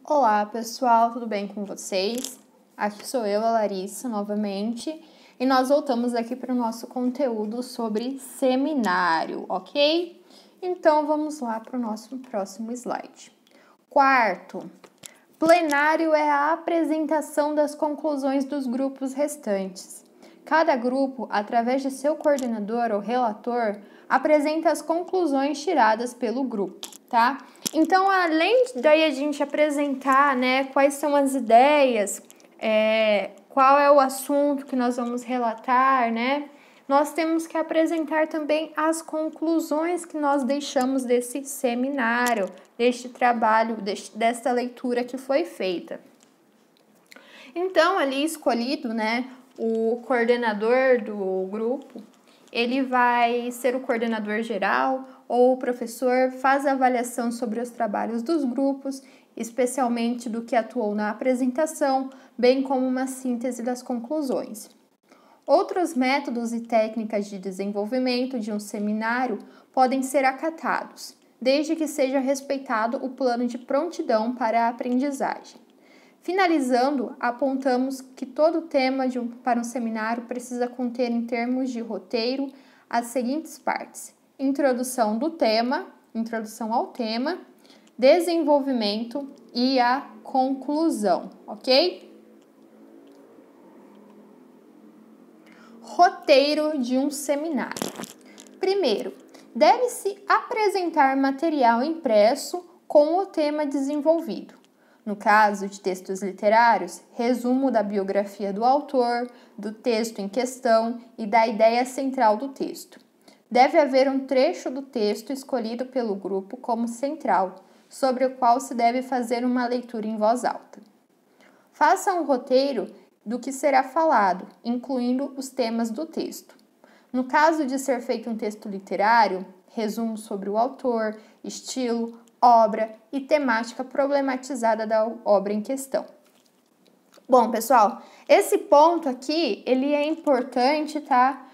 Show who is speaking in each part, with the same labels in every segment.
Speaker 1: Olá pessoal, tudo bem com vocês? Aqui sou eu, a Larissa, novamente, e nós voltamos aqui para o nosso conteúdo sobre seminário, ok? Então vamos lá para o nosso próximo slide. Quarto, plenário é a apresentação das conclusões dos grupos restantes. Cada grupo, através de seu coordenador ou relator, apresenta as conclusões tiradas pelo grupo, tá? Então, além daí a gente apresentar, né, quais são as ideias, qual é o assunto que nós vamos relatar, né, nós temos que apresentar também as conclusões que nós deixamos desse seminário, deste trabalho, desta leitura que foi feita. Então, ali escolhido, né, o coordenador do grupo, ele vai ser o coordenador geral ou o professor faz a avaliação sobre os trabalhos dos grupos, especialmente do que atuou na apresentação, bem como uma síntese das conclusões. Outros métodos e técnicas de desenvolvimento de um seminário podem ser acatados, desde que seja respeitado o plano de prontidão para a aprendizagem. Finalizando, apontamos que todo tema para um seminário precisa conter, em termos de roteiro, as seguintes partes: introdução ao tema, desenvolvimento e a conclusão, ok? Roteiro de um seminário. Primeiro, deve-se apresentar material impresso com o tema desenvolvido. No caso de textos literários, resumo da biografia do autor, do texto em questão e da ideia central do texto. Deve haver um trecho do texto escolhido pelo grupo como central, sobre o qual se deve fazer uma leitura em voz alta. Faça um roteiro do que será falado, incluindo os temas do texto. No caso de ser feito um texto literário, resumo sobre o autor, estilo, obra e temática problematizada da obra em questão. Bom, pessoal, esse ponto aqui, ele é importante, tá?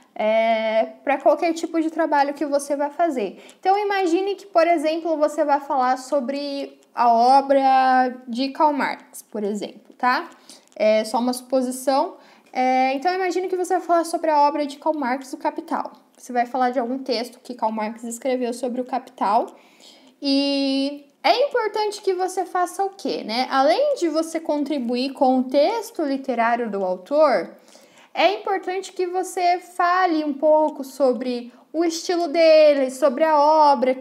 Speaker 1: Para qualquer tipo de trabalho que você vai fazer. Então, imagine que, por exemplo, você vai falar sobre a obra de Karl Marx, por exemplo, tá? É só uma suposição. Então, imagine que você vai falar sobre a obra de Karl Marx, O Capital. Você vai falar de algum texto que Karl Marx escreveu sobre o Capital. E é importante que você faça o quê, né? Além de você contribuir com o texto literário do autor, é importante que você fale um pouco sobre o estilo dele, sobre a obra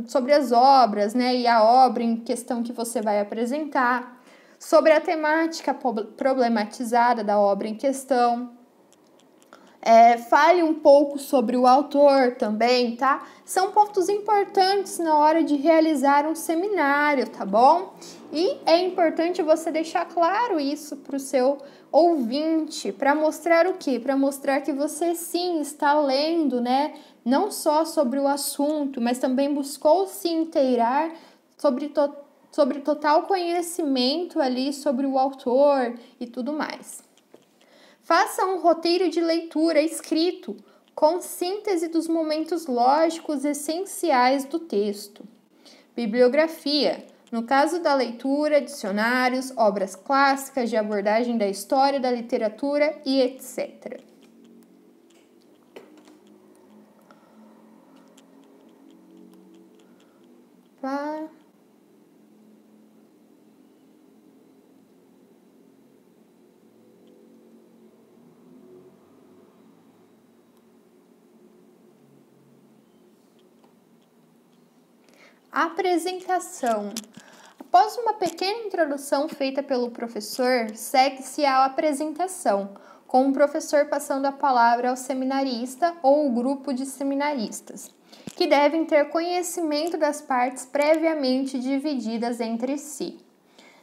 Speaker 1: sobre as obras, né? E a obra em questão que você vai apresentar, sobre a temática problematizada da obra em questão. Fale um pouco sobre o autor também, tá? São pontos importantes na hora de realizar um seminário, tá bom? E é importante você deixar claro isso para o seu ouvinte, para mostrar o quê? Para mostrar que você sim está lendo, né? Não só sobre o assunto, mas também buscou se inteirar sobre total conhecimento ali sobre o autor e tudo mais. Faça um roteiro de leitura escrito, com síntese dos momentos lógicos essenciais do texto. Bibliografia. No caso da leitura, dicionários, obras clássicas de abordagem da história, da literatura e etc. Apresentação. Após uma pequena introdução feita pelo professor, segue-se a apresentação, com o professor passando a palavra ao seminarista ou o grupo de seminaristas, que devem ter conhecimento das partes previamente divididas entre si.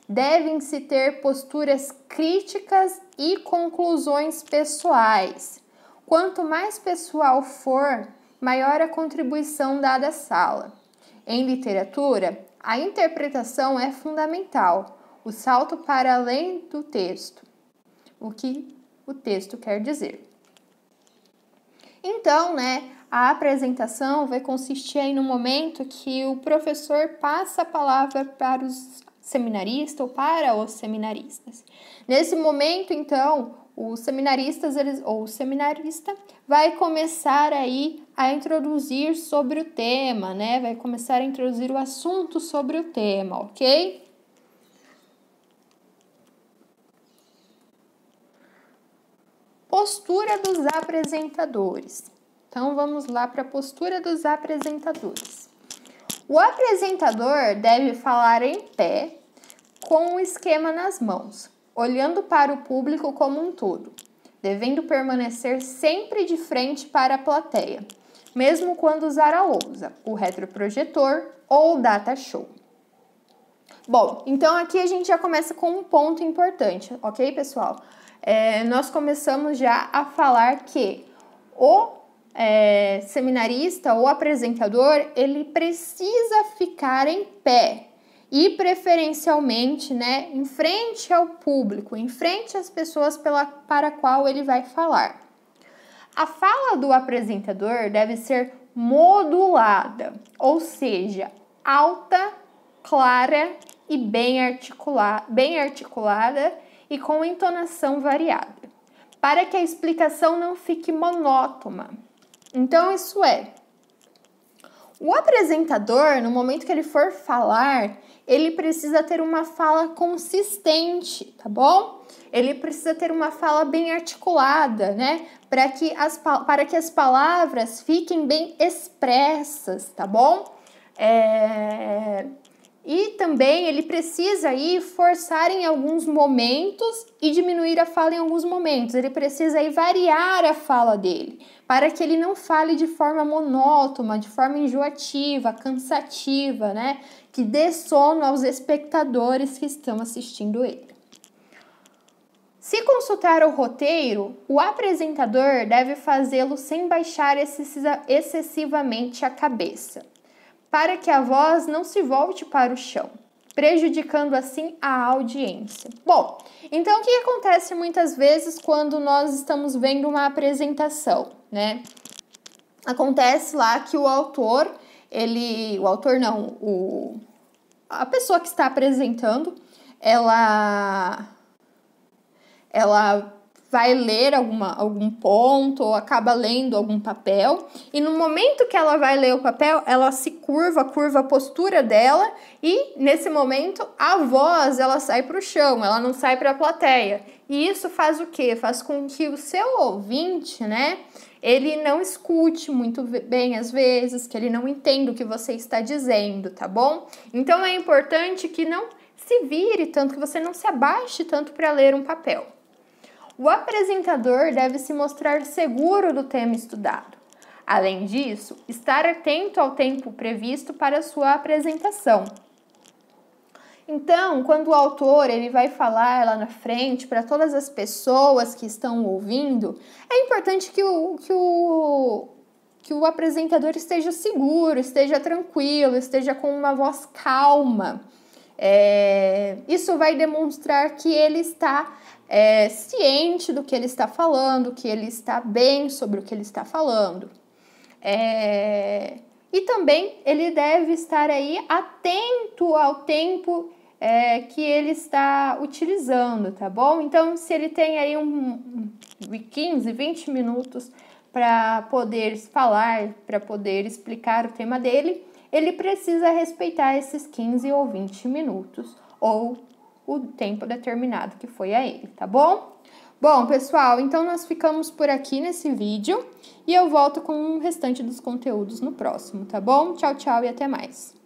Speaker 1: Devem-se ter posturas críticas e conclusões pessoais. Quanto mais pessoal for, maior a contribuição dada à sala. Em literatura, a interpretação é fundamental, o salto para além do texto, o que o texto quer dizer. Então, né, a apresentação vai consistir aí no momento que o professor passa a palavra para os seminarista ou para os seminaristas. Nesse momento, então, os seminaristas ou o seminarista vai começar aí a introduzir sobre o tema, né? Vai começar a introduzir o assunto sobre o tema, ok? Postura dos apresentadores. Então, vamos lá para a postura dos apresentadores. O apresentador deve falar em pé, com o esquema nas mãos, olhando para o público como um todo, devendo permanecer sempre de frente para a plateia, mesmo quando usar a lousa, o retroprojetor ou o data show. Bom, então aqui a gente já começa com um ponto importante, ok, pessoal? Nós começamos já a falar que o seminarista ou apresentador, ele precisa ficar em pé e preferencialmente, né, em frente ao público, em frente às pessoas para a qual ele vai falar. A fala do apresentador deve ser modulada, ou seja, alta, clara e bem articulada e com entonação variada, para que a explicação não fique monótona. Então, isso é, o apresentador, no momento que ele for falar, ele precisa ter uma fala consistente, tá bom? Ele precisa ter uma fala bem articulada, né? Para que as palavras fiquem bem expressas, tá bom? E também ele precisa aí forçar em alguns momentos e diminuir a fala em alguns momentos. Ele precisa aí variar a fala dele, para que ele não fale de forma monótona, de forma enjoativa, cansativa, né? Que dê sono aos espectadores que estão assistindo ele. Se consultar o roteiro, o apresentador deve fazê-lo sem baixar excessivamente a cabeça, para que a voz não se volte para o chão, prejudicando assim a audiência. Bom, então o que acontece muitas vezes quando nós estamos vendo uma apresentação, né? Acontece lá que a pessoa que está apresentando, ela vai ler algum ponto ou acaba lendo algum papel, e no momento que ela vai ler o papel, ela se curva a postura dela, e nesse momento a voz ela sai para o chão, ela não sai para a plateia. E isso faz o quê? Faz com que o seu ouvinte, né, ele não escute muito bem às vezes, que ele não entenda o que você está dizendo, tá bom? Então é importante que não se vire tanto, que você não se abaixe tanto para ler um papel. O apresentador deve se mostrar seguro do tema estudado. Além disso, estar atento ao tempo previsto para a sua apresentação. Então, quando o autor ele vai falar lá na frente para todas as pessoas que estão ouvindo, é importante que o apresentador esteja seguro, esteja tranquilo, esteja com uma voz calma. Isso vai demonstrar que ele está ciente do que ele está falando, que ele está bem sobre o que ele está falando. E também ele deve estar aí atento ao tempo que ele está utilizando, tá bom? Então, se ele tem aí 15, 20 minutos para poder falar, para poder explicar o tema dele, ele precisa respeitar esses 15 ou 20 minutos, ou o tempo determinado que foi a ele, tá bom? Bom, pessoal, então nós ficamos por aqui nesse vídeo e eu volto com o restante dos conteúdos no próximo, tá bom? Tchau, tchau e até mais!